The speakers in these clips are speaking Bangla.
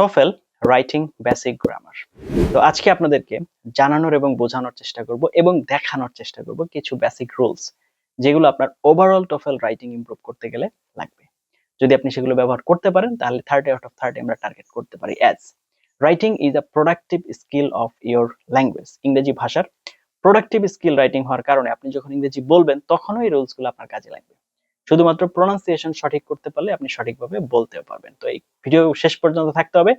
TOEFL writing basic grammar. তো আজকে আপনাদেরকে জানানোর এবং বোঝানোর চেষ্টা করব এবং দেখানোর চেষ্টা করব কিছু বেসিক রুলস যেগুলো আপনার ওভারঅল TOEFL রাইটিং ইমপ্রুভ করতে গেলে লাগবে। যদি আপনি সেগুলো ব্যবহার করতে পারেন তাহলে 30 আউট অফ 30 আমরা টার্গেট করতে পারি। As writing is a productive skill of your language. ইংরেজি ভাষার প্রোডাক্টিভ স্কিল রাইটিং হওয়ার কারণে আপনি যখন ইংরেজি বলবেন তখনও এই রুলসগুলো আপনার কাজে লাগবে। শুধুমাত্র প্রোনাউন্সিয়েশন সঠিক করতে পারলে আপনি সঠিকভাবে বলতেও পারবেন। তো এই ভিডিও শেষ পর্যন্ত থাকতে হবে,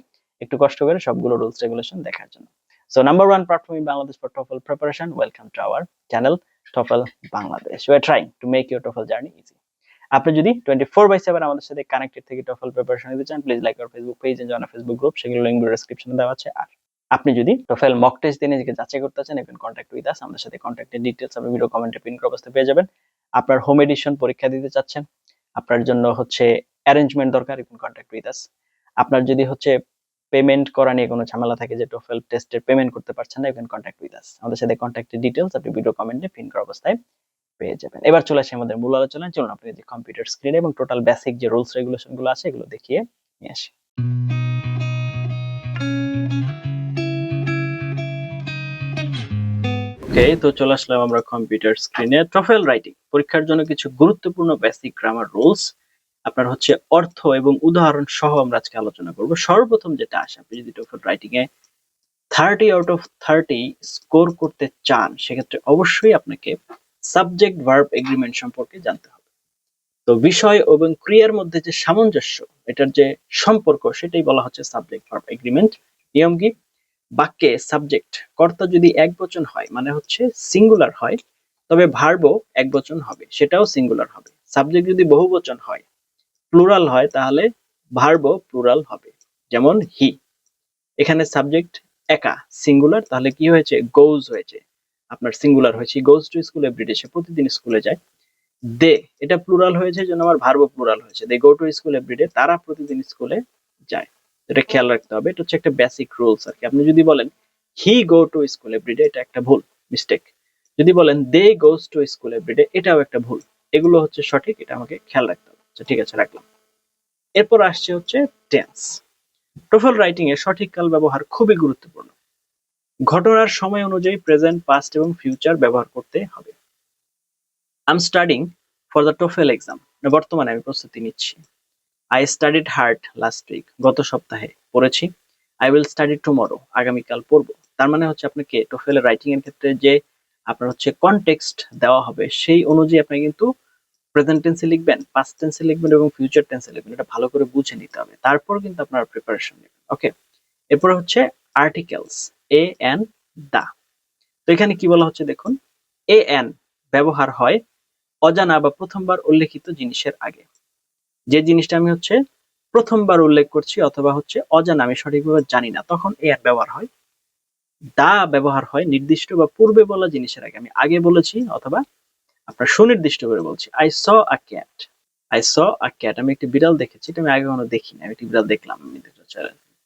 একটু কষ্ট করে সবগুলো রুলস রেগুলেশন দেখার জন্য। So number 1 platform in Bangladesh for TOEFL preparation. Welcome to our channel TOEFL Bangladesh. We are trying to make your TOEFL journey easy. আপনি যদি 24/7 আমাদের সাথে কানেক্টেড থেকে TOEFL প্রিপারেশন নিতে চান, please like our Facebook page and join our Facebook group, সেগুলো লিংক ডেসক্রিপশনে দেওয়া আছে। আর আপনি যদি TOEFL মক টেস্ট দিয়ে নিজেকে যাচাই করতে চান, you can contact with us. আমাদের সাথে কন্টাক্টের ডিটেইলস আপনি ভিডিও কমেন্টে পিন করা অবস্থায় পেয়ে যাবেন। আপনার হোম এডিশন পরীক্ষা দিতে চাচ্ছেন, আপনার জন্য হচ্ছে অ্যারেঞ্জমেন্ট দরকার, you can contact with us. আপনার যদি হচ্ছে পেমেন্ট করা নিয়ে কোনো ঝামেলা থাকে যে TOEFL টেস্টের পেমেন্ট করতে পারছেন না, you can contact with us. আমাদের সাথে কন্টাক্টের ডিটেইলস আপনি ভিডিও কমেন্টে পিন করা অবস্থায় পেয়ে যাবেন। এবার চলে আসি আমাদের মূল আলোচনায়। চলুন আপনি যে কম্পিউটার স্ক্রিনে এবং টোটাল বেসিক যে রুলস রেগুলেশন গুলো আছে এগুলো দেখিয়ে নিয়ে আসি। ওকে, তো চলে আসলাম আমরা কম্পিউটার স্ক্রিনে। TOEFL রাইটিং পরীক্ষার জন্য কিছু গুরুত্বপূর্ণ বেসিক গ্রামার রুলস আপনার হচ্ছে অর্থ এবং উদাহরণ সহ আমরা আজকে আলোচনা করব। সর্বপ্রথম যেটা আসে, আপনি যদি TOEFL writing A 30 out of 30 score করতে চান, সেক্ষেত্রে অবশ্যই আপনাকে সাবজেক্ট ভার্ব এগ্রিমেন্ট সম্পর্কে জানতে হবে। তো বিষয় এবং ক্রিয়ার মধ্যে যে সামঞ্জস্য, এটার যে সম্পর্ক, সেটাই বলা হচ্ছে সাবজেক্ট ভার্ব এগ্রিমেন্ট। নিয়ম কি? বাক্যে সাবজেক্ট কর্তা যদি একবচন হয়, মানে হচ্ছে সিঙ্গুলার হয়, তবে ভার্বও একবচন হবে, সেটাও সিঙ্গুলার হবে। সাবজেক্ট যদি বহুবচন হয়, প্লুরাল হয়, তাহলে ভার্বও প্লুরাল হবে। যেমন হি, এখানে সাবজেক্ট একা সিঙ্গুলার, তাহলে কি হয়েছে? গোজ হয়েছে, আপনার সিঙ্গুলার হয়েছে। গোজ টু স্কুল এভরিডে, সে প্রতিদিন স্কুলে যায়। দে, এটা প্লুরাল হয়েছে জন্য আমার ভার্বও প্লুরাল হয়েছে। দে গো টু স্কুল এভরিডে, তারা প্রতিদিন স্কুলে যায়। এটা খেয়াল রাখতে হবে। এটা হচ্ছে একটা বেসিক রুলস আর কি। আপনি যদি বলেন হি গো টু স্কুল এভরিডে, এটা একটা ভুল, মিস্টেক। যদি বলেন দে গোজ টু স্কুল এভরিডে, এটাও একটা ভুল। এগুলো হচ্ছে সঠিক, এটা আমাকে খেয়াল রাখতে হবে। আচ্ছা, ঠিক আছে, রাখলাম। এরপর আসছে হচ্ছে টেন্স। TOEFL রাইটিং এ সঠিক কাল ব্যবহার খুবই গুরুত্বপূর্ণ। ঘটনার সময় অনুযায়ী প্রেজেন্ট, পাস্ট এবং ফিউচার ব্যবহার করতে হবে। I am studying for the TOEFL exam, বর্তমানে আমি প্রস্তুতি নিচ্ছি। I studied hard last week, গত সপ্তাহে পড়েছি। আই উইল স্টাডি টুমরো, আগামীকাল পড়বো। তার মানে হচ্ছে আপনাকে TOEFL রাইটিং এর ক্ষেত্রে যে আপনার হচ্ছে কনটেক্সট দেওয়া হবে, সেই অনুযায়ী আপনি কিন্তু প্রেজেন্ট টেন্সে লিখবেন, পাস্ট টেন্সে লিখবেন এবং ফিউচার টেন্সে লিখবেন। এটা ভালো করে বুঝে নিতে হবে, তারপর কিন্তু আপনারা প্রিপারেশন নেবেন। ওকে, এরপর হচ্ছে আর্টিকেলস, এ এন, দা। তো এখানে কি বলা হচ্ছে দেখুন, এ এন ব্যবহার হয় অজানা বা প্রথমবার উল্লেখিত জিনিসের আগে। যে জিনিসটা আমি হচ্ছে প্রথমবার উল্লেখ করছি অথবা হচ্ছে অজানা, আমি সঠিকভাবে জানি না, তখন এ এন ব্যবহার হয়। দা ব্যবহার হয় নির্দিষ্ট বা পূর্বে বলা জিনিসের আগে। আমি আগে বলেছি অথবা আপনার সুনির্দিষ্ট করে বলছি। I saw a cat, I saw a cat, আমি একটি বিড়াল দেখেছি। এটা আমি আগে কখনো দেখিনি, আমি একটি বিড়াল দেখলাম, আমি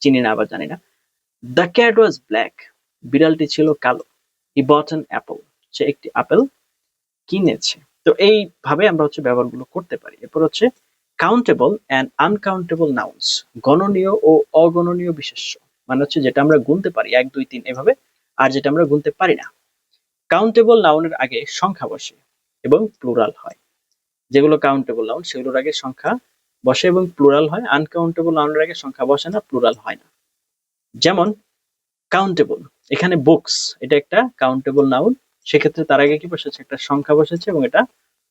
চিনি না, আবার জানি না। দ্য ক্যাট ওয়াজ ব্ল্যাক, বিড়ালটি ছিল কালো। হি বট অ্যান অ্যাপল, সে একটি আপেল কিনেছে। তো এইভাবে আমরা হচ্ছে ব্যবহারগুলো করতে পারি। এরপর হচ্ছে কাউন্টেবল অ্যান্ড আনকাউন্টেবল নাউন্স, গণনীয় ও অগণনীয় বিশেষ্য। মানে হচ্ছে যেটা আমরা গুনতে পারি 1 2 3 এভাবে, আর যেটা আমরা গুনতে পারি না। কাউন্টেবল নাউনের আগে সংখ্যা বসে এবং প্লুরাল হয়। যেগুলো কাউন্টেবল নাউন সেগুলোর আগে সংখ্যা বসে এবং প্লুরাল হয়। আনকাউন্টেবল নাউনের আগে সংখ্যা বসে না, প্লুরাল হয় না। যেমন কাউন্টেবল, এখানে বুকস, এটা একটা কাউন্টেবল নাউন, সেক্ষেত্রে তার আগে কি বসেছে? একটা সংখ্যা বসেছে এবং এটা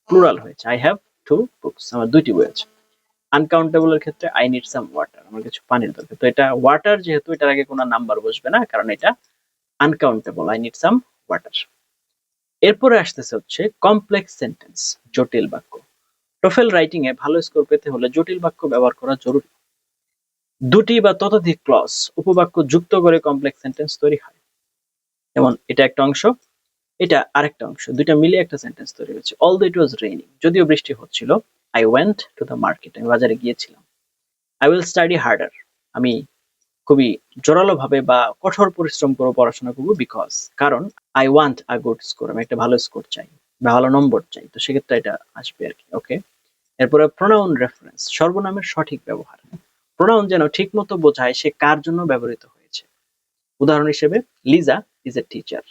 প্লুরাল হয়েছে। আই হ্যাভ 2 বুকস, আমার 2টি বই আছে। আনকাউন্টেবল এর ক্ষেত্রে আই নিড সাম ওয়াটার, আমার কিছু পানির দরকার। তো এটা ওয়াটার, যেহেতু এটার আগে কোনো নাম্বার বসবে না, কারণ এটা uncountable. I need some water. এরপরে আসতেছে হচ্ছে কমপ্লেক্স সেন্টেন্স, জটিল বাক্য। TOEFL রাইটিং এ ভালো স্কোর পেতে হলে জটিল বাক্য ব্যবহার করা জরুরি। দুটি বা ততোধিক ক্লজ, উপবাক্য যুক্ত করে কমপ্লেক্স সেন্টেন্স তৈরি হয়। যেমন এটা একটা অংশ, এটা আরেকটা অংশ, দুইটা মিলে একটা সেন্টেন্স তৈরি হয়েছে। অলদো ইট ওয়াজ রেইনিং, যদিও বৃষ্টি হচ্ছিল। I went to the market, আমি বাজারে গিয়েছিলাম। আই উইল স্টাডি হার্ডার, আমি খুবই জোরালো ভাবে বা কঠোর পরিশ্রম করে পড়াশোনা করবো। বিকজ, কারণ I want a good score, আমি একটা ভালো স্কোর চাই বা ভালো নম্বর চাই। তো সেক্ষেত্রে এটা আসবে আর কি। ওকে, এরপরে প্রোনাউন রেফারেন্স, সর্বনামের সঠিক ব্যবহার। প্রোনাউন যেন ঠিক মতো বোঝায় সে কার জন্য ব্যবহৃত হয়েছে। উদাহরণ হিসেবে লিজা ইজ এ টিচার।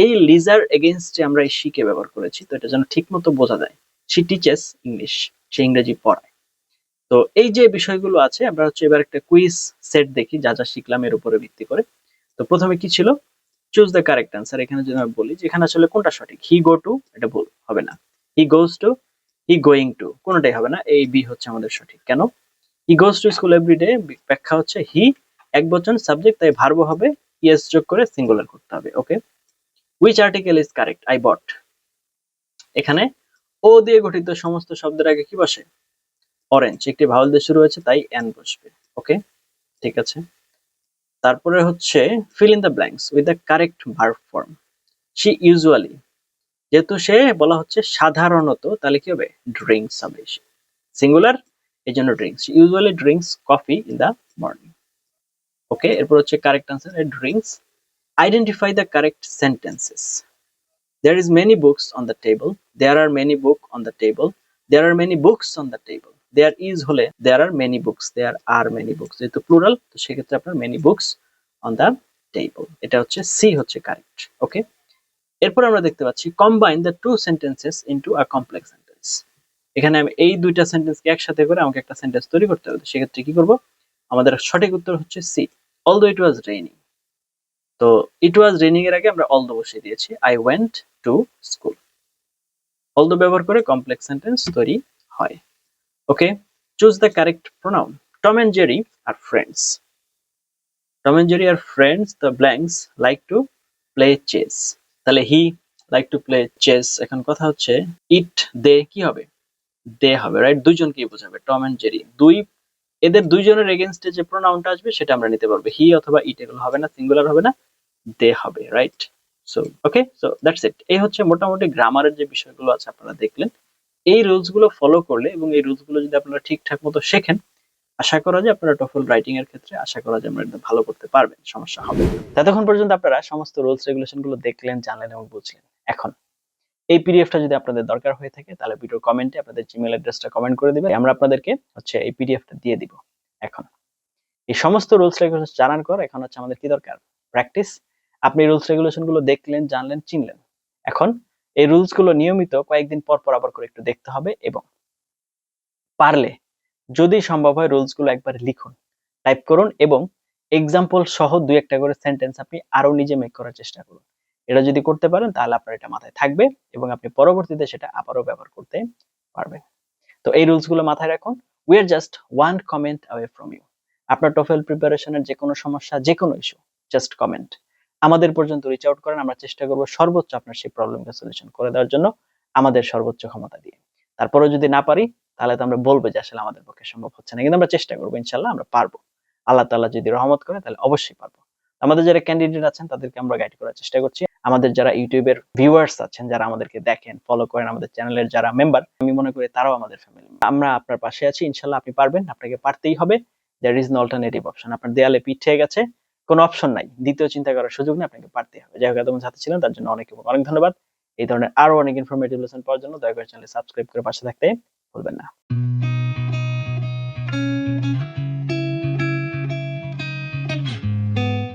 এই লিজার এগেইনস্টে আমরা এই শিকে ব্যবহার করেছি, তো এটা যেন ঠিক মতো বোঝা যায় শি টিচেস ইংলিশ, সে ইংরেজি পড়ায়। তো এই যে বিষয়গুলো আছে, আমরা হচ্ছে এবার একটা কুইজ সেট দেখি যা যা শিখলাম এর উপরে ভিত্তি করে। তো প্রথমে কি ছিল, চুজ দ্য কারেক্ট আনসার। এখানে যদি আমি বলি যে এখানে আসলে কোনটা সঠিক, হি গো টু এটা ভুল হবে না, he goes to, he going to কোনটাই হবে না, এই বি হচ্ছে আমাদের সঠিক। কেন, he goes to school everyday ব্যাখ্যা হচ্ছে হি একবচন সাবজেক্ট, তাই ভার্ব হবে ইএস যোগ করে সিঙ্গুলার করতে হবে। Okay, which article is correct, I bought. এখানে ও দিয়ে গঠিত সমস্ত শব্দের আগে কি বসে, অরেঞ্জ, একটি ভাওয়াল দিয়ে শুরু হয়েছে তাই এন বসবে। ওকে, ঠিক আছে। তারপরে হচ্ছে fill in the blanks with the correct verb form. She usually, যেহেতু সে বলা হচ্ছে সাধারণত, তাহলে কি হবে, ড্রিঙ্কস হবে, সিঙ্গুলার এই জন্য drinks, she usually drinks coffee in the morning. Okay, এরপর হচ্ছে correct answer drinks. Identify the correct sentences. There is many books on the table. There are many book on the table. There are many books on the table. There is হলে there are many books. There are many books. যেহেতু প্লুরাল, তো সেক্ষেত্রে আপনার many books on the table. এটা হচ্ছে সি হচ্ছে কারেক্ট। ওকে, এরপর আমরা দেখতে পাচ্ছি combine the two sentences into a complex sentence. এখানে আমি এই দুইটা সেন্টেন্সকে একসাথে করে আমাকে একটা সেন্টেন্স তৈরি করতে হবে। সেক্ষেত্রে কি করব, আমাদের সঠিক উত্তর হচ্ছে C, although it was raining. তো ইট ওয়াজ রেনিং এর আগে আমরা অলদো বসিয়ে দিয়েছি, I went to school. Although ব্যবহার করে কমপ্লেক্স সেন্টেন্স তৈরি হয়। Okay, choose the correct pronoun. Tom and Jerry are friends. Tom and Jerry are friends the blanks like to play chess. তাহলে he like to play chess, এখন কথা হচ্ছে ইট দে কি হবে, দে হবে, রাইট, দুইজনকেই বোঝাবে, টম এন্ড জেরি দুই, এদের দুইজনের এগেইনস্টে যে প্রোনাউনটা আসবে সেটা আমরা নিতে পারবো, হি অথবা ইট, এগুলো হবে না, সিঙ্গুলার হবে না, দে হবে, right. So okay, so that's it. এই হচ্ছে মোটামুটি গ্রামারের যে বিষয়গুলো আছে আপনারা দেখলেন। এই রুলস গুলো ফলো করলে এবং এই রুলস গুলো যদি আপনারা ঠিকঠাক মতো শেখেন, আশা করা যায় আপনারা টফেল রাইটিং এর ক্ষেত্রে আশা করা যায় আপনারা ভালো করতে পারবেন, সমস্যা হবে না। ততক্ষণ পর্যন্ত আপনারা সমস্ত রুলস রেগুলেশন গুলো দেখলেন, জানলেন এবং বুঝলেন। এখন এই পিডিএফটা যদি আপনাদের দরকার হয়ে থাকে তাহলে ভিডিওর কমেন্টে আপনাদের জিমেইল অ্যাড্রেসটা কমেন্ট করে দিবেন, আমরা আপনাদেরকে হচ্ছে এই পিডিএফটা দিয়ে দিব। এখন এই সমস্ত রুলস রেগুলেশন জানার পর এখন হচ্ছে আমাদের কি দরকার, প্র্যাকটিস। আপনি রুলস রেগুলেশন গুলো দেখলেন, জানলেন, চিনলেন। এখন এই রুলস গুলো নিয়মিত কয়েকদিন পর পর আবার করে একটু দেখতে হবে এবং পারলে যদি সম্ভব হয় রুলস গুলো একবার লিখুন, টাইপ করুন এবং এক্সাম্পল সহ দুই একটা করে সেন্টেন্স আপনি আরো নিজে মেক করার চেষ্টা করুন। এটা যদি করতে পারেন তাহলে আপনার এটা মাথায় থাকবে এবং আপনি পরবর্তীতে সেটা আবারও ব্যবহার করতে পারবেন। তো এই রুলস গুলো মাথায় রাখুন। We are just one comment away from you. আপনার টোফেল প্রিপারেশনের যে কোনো সমস্যা, যে কোনো ইস্যু, জাস্ট কমেন্ট আমাদের পর্যন্ত রিচ আউট করেন, আমরা চেষ্টা করব সর্বোচ্চ আপনার সেই প্রবলেমকে সলিউশন করে দেওয়ার জন্য আমাদের সর্বোচ্চ ক্ষমতা দিয়ে। তারপরেও যদি না পারি তাহলে তো আমরা বলবো যে আসলে আমাদের পক্ষে সম্ভব হচ্ছে না, কিন্তু আমরা চেষ্টা করবো, ইনশাল্লাহ আমরা পারবো। আল্লাহ তাআলা যদি রহমত করে তাহলে অবশ্যই পারবো। আমাদের যারা ক্যান্ডিডেট আছেন তাদেরকে আমরা গাইড করার চেষ্টা করছি। আমাদের যারা ইউটিউবের ভিউয়ার্স আছেন, যারা আমাদেরকে দেখেন, ফলো করেন, আমাদের চ্যানেলের যারা মেম্বার, আমি মনে করি তারাও আমাদের ফ্যামিলি। আমরা আপনার পাশে আছি, ইনশাল্লাহ আপনি পারবেন, আপনাকে পারতেই হবে। There is no alternative option. আপনার দেয়ালে পিঠ থেকে গেছে, কোনো অপশন নাই, দ্বিতীয় চিন্তা করার সুযোগ নেই, আপনাকে পারতেই হবে। যাই হোক, এতক্ষণ সাথে ছিলেন তার জন্য অনেক অনেক ধন্যবাদ। এই ধরনের আরো অনেক ইনফরমেটিভ লেসন পাওয়ার জন্য দয়া করে চ্যানেল সাবস্ক্রাইব করে পাশে থাকতে ভুলবেন না।